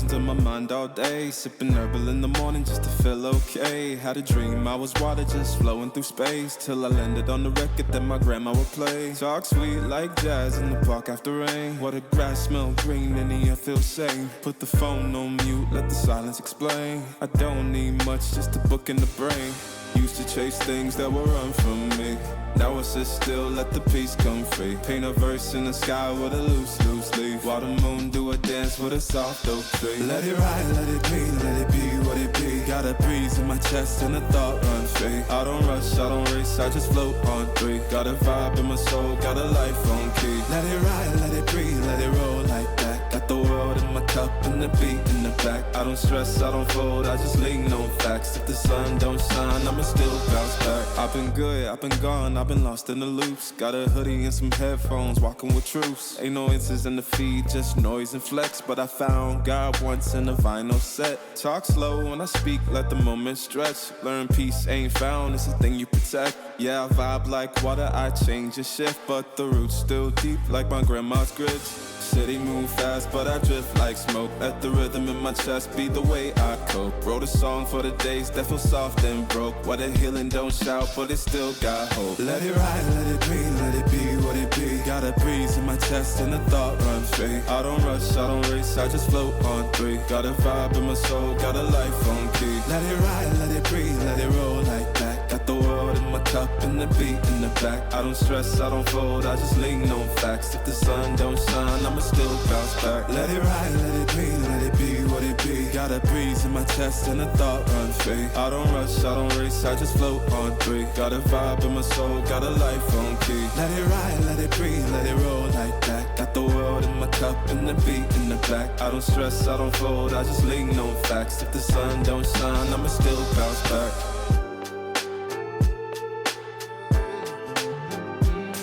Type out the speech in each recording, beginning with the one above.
emotions on my mind all day. Sipping herbal in the morning just to feel okay. Had a dream I was water just flowing through space, till I landed on the record that my grandma would play. Talk sweet like jazz in the park after rain. What the grass smell green and the air feels sane. Put the phone on mute, let the silence explain. I don't need much, just a book in the brain. Used to chase things that will run from me. Now I sit still, let the peace come free. Paint a verse in the sky with a loose leaf. While the moon do a dance with a soft oak tree. Let it ride, let it be, let it be what it be. Got a breeze in my chest and a thought run free. I don't rush, I don't race, I just float on three. Got a vibe in my soul, got a life on key. Let it ride, let it breathe, let it roll like that. Got the world in my cup and the beat in the back. I don't stress, I don't fold, I just lean on facts. If the sun don't shine, I'ma still bounce back. I've been good, I've been gone, I've been lost in the loops. Got a hoodie and some headphones, walking with troops. Ain't no answers in the feed, just noise and flex. But I found God once in a vinyl set. Talk slow when I speak, let the moment stretch. Learn peace ain't found, it's a thing you protect. Yeah, I vibe like water, I change and shift. But the roots still deep like my grandma's grits. City move fast, but I drift like smoke. Let the rhythm in my chest be the way I cope. Wrote a song for the days that feel soft and broke. What a healing don't shout, but it still got hope. Let it ride, let it be, let it be what it be. Got a breeze in my chest and a thought run free. I don't rush, I don't race, I just float on three. Got a vibe in my soul, got a life on key. Let it ride, let it breathe, let it roll like that. Got the world in my cup and the beat in the back. I don't stress, I don't fold, I just lean on facts. If the sun don't shine, I'ma still bounce back. Let it ride, let it be, let it be what it be. Got a breeze in my chest and a thought run free. I don't rush, I don't race, I just float on three. Got a vibe in my soul, got a life on key. Let it ride, let it breathe, let it roll like that. Got the world in my cup and the beat in the back. I don't stress, I don't fold, I just lean on facts. If the sun don't shine, I'ma still bounce back.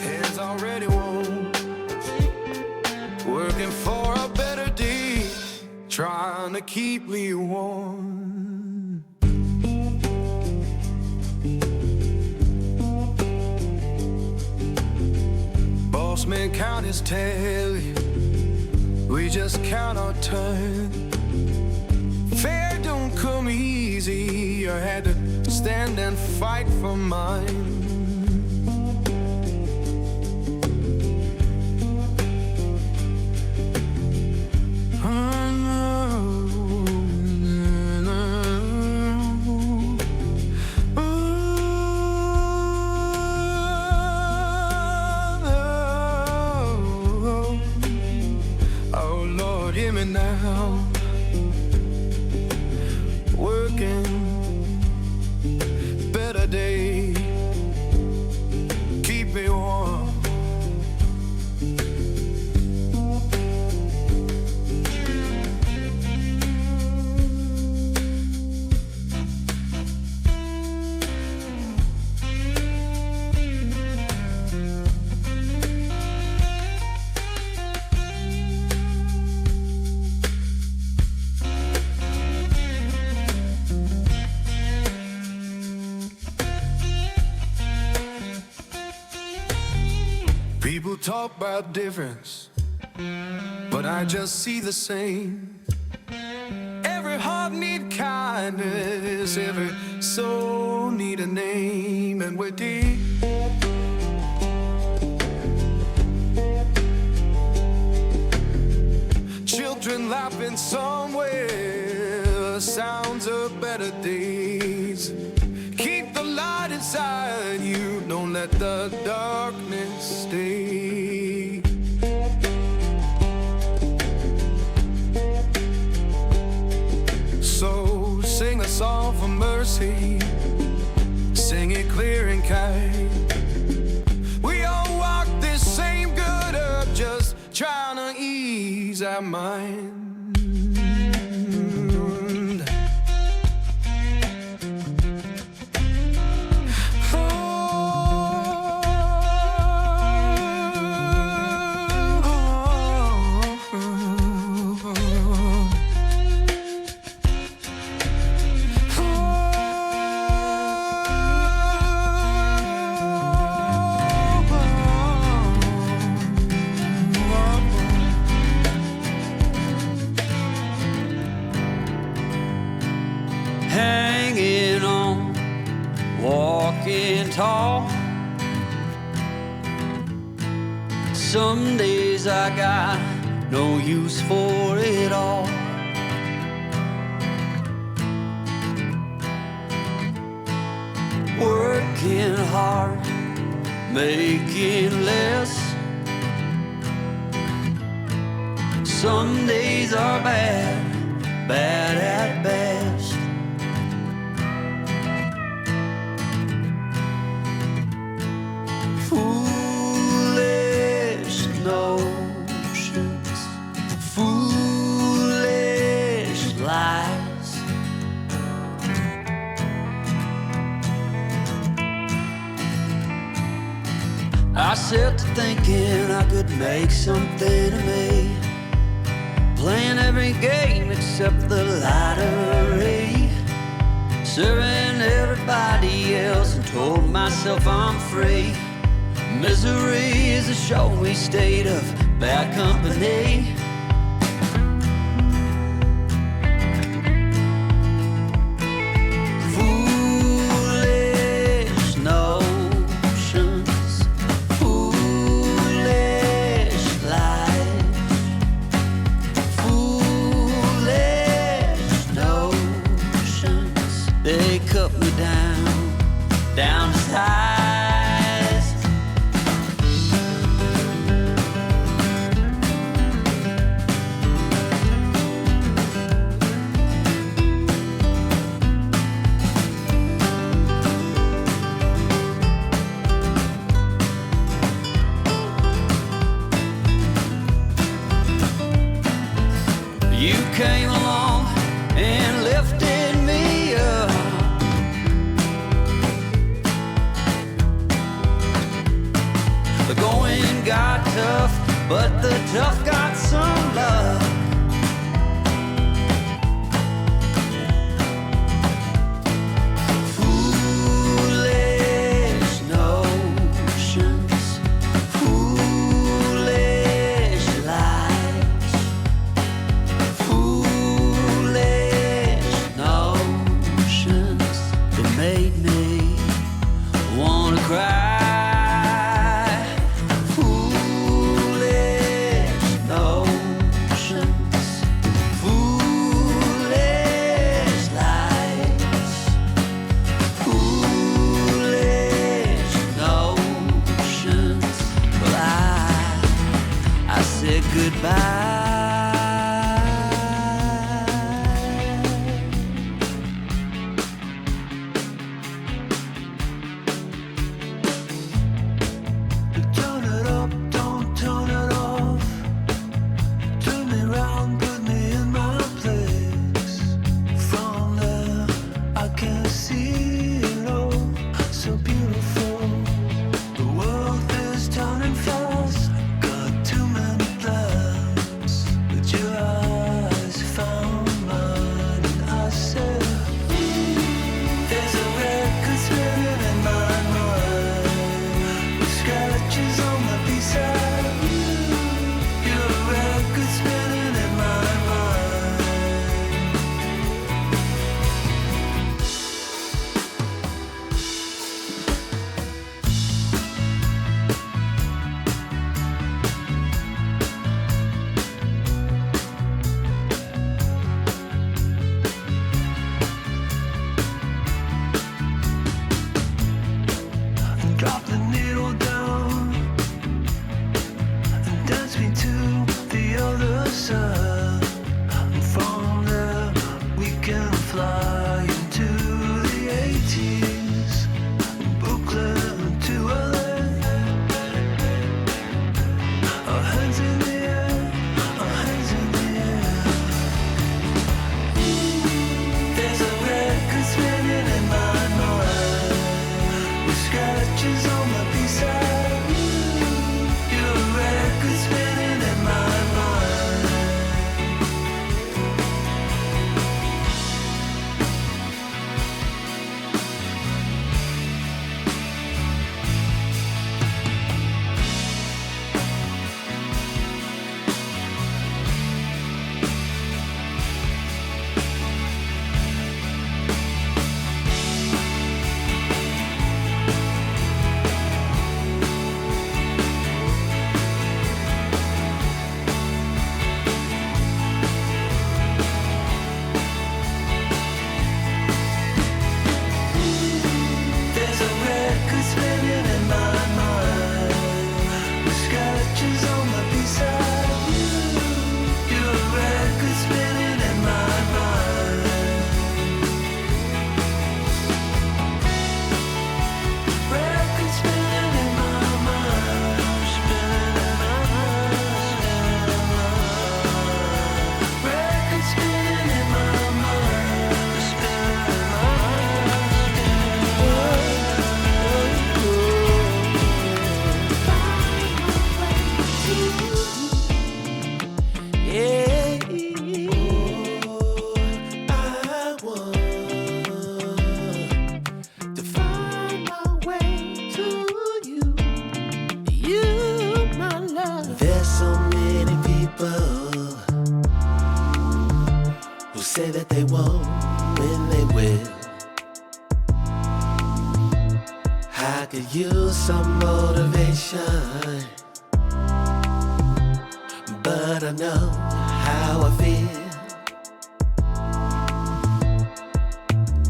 Hands already warm, working for a better day, trying to keep me warm. Boss man count his tally, we just count our time. Fair don't come easy, I had to stand and fight for mine. Now working better day, keep me warm. People talk about difference, but I just see the same. Every heart need kindness, every soul need a name, and we're deep. Children laughing somewhere, sounds of better days. Keep the light inside you, don't let the darkness stay. So sing a song for mercy, sing it clear and kind. We all walk this same good earth, just trying to ease our mind. walking tall. Some days I got no use for it all. Working hard, making less. Some days are bad, bad at best. Foolish notions, foolish lies. I set to thinking I could make something of me, playing every game except the lottery, serving everybody else and told myself I'm free. Misery is a showy state of bad company. Foolish notions, foolish lies. Foolish notions, they cut me down, down to size. You came along and lifted me up. The going got tough, but the tough got some love. Foolish notions, foolish lies. Foolish notions that made me wanna cry. Foolish notions, foolish lies. Foolish notions. Well, I said goodbye. Turn it up, don't turn it off. Turn me round, put me in my place. From there, I can see it all, so beautiful. The world is turning fast, got too many plans. I could use some motivation, but I know how I feel.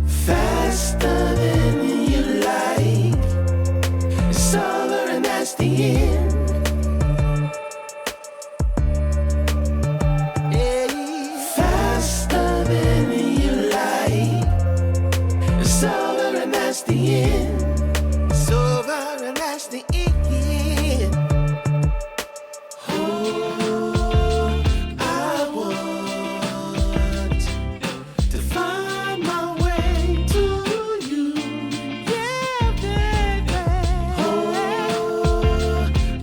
Faster than you like, it's over and that's the end. Faster than you like, it's over and that's the end. It's over and that's the end. Oh, I want to find my way to you. Yeah, baby. Oh,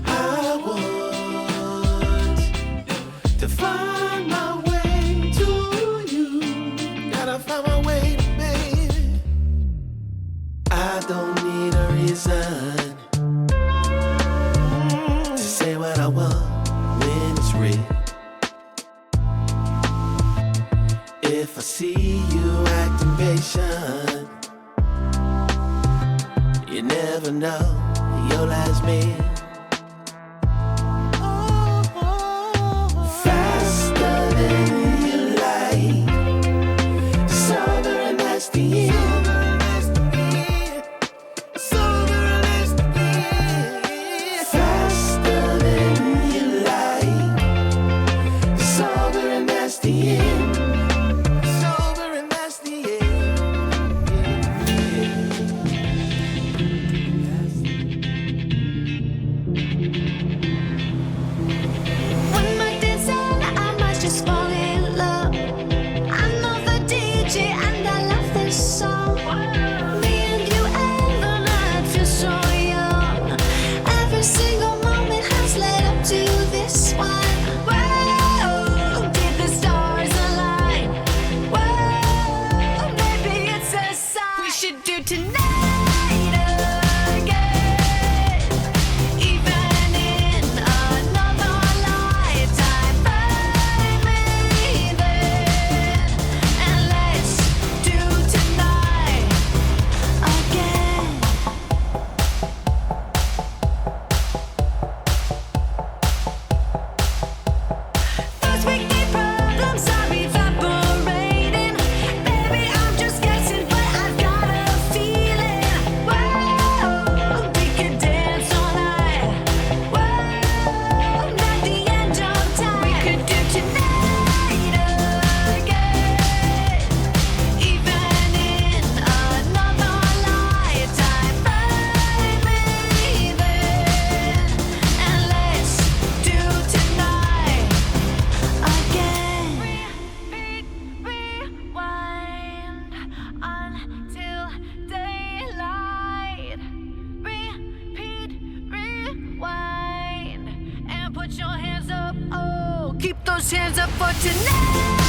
I want to find my way to you. Gotta find my way, baby. I don't need a reason to say what I want when it's real. If I see you acting patient, you never know your last meal. Faster than you like, it's over and that's the end. Faster than you like, it's over and that's the end. It's over and that's the end. One might design, I might just fall in love. I know the DJ and I love this song. Me and you and the night feel so young. Every single moment has led up to this one. Whoa, did the stars align? Whoa, maybe it's a sign. We should do tonight again, even in another lifetime. Find me then, and let's do tonight again. Those wicked problems are evaporating. Baby, I'm just guessing, but I've got a feeling. Whoa, we could dance all night. Whoa, not the end of time. We could do tonight again, even in another lifetime. Find me then, and let's do tonight again. Repeat, rewind until daylight. Repeat, rewind, and put your hands up. Oh, keep those hands up for tonight.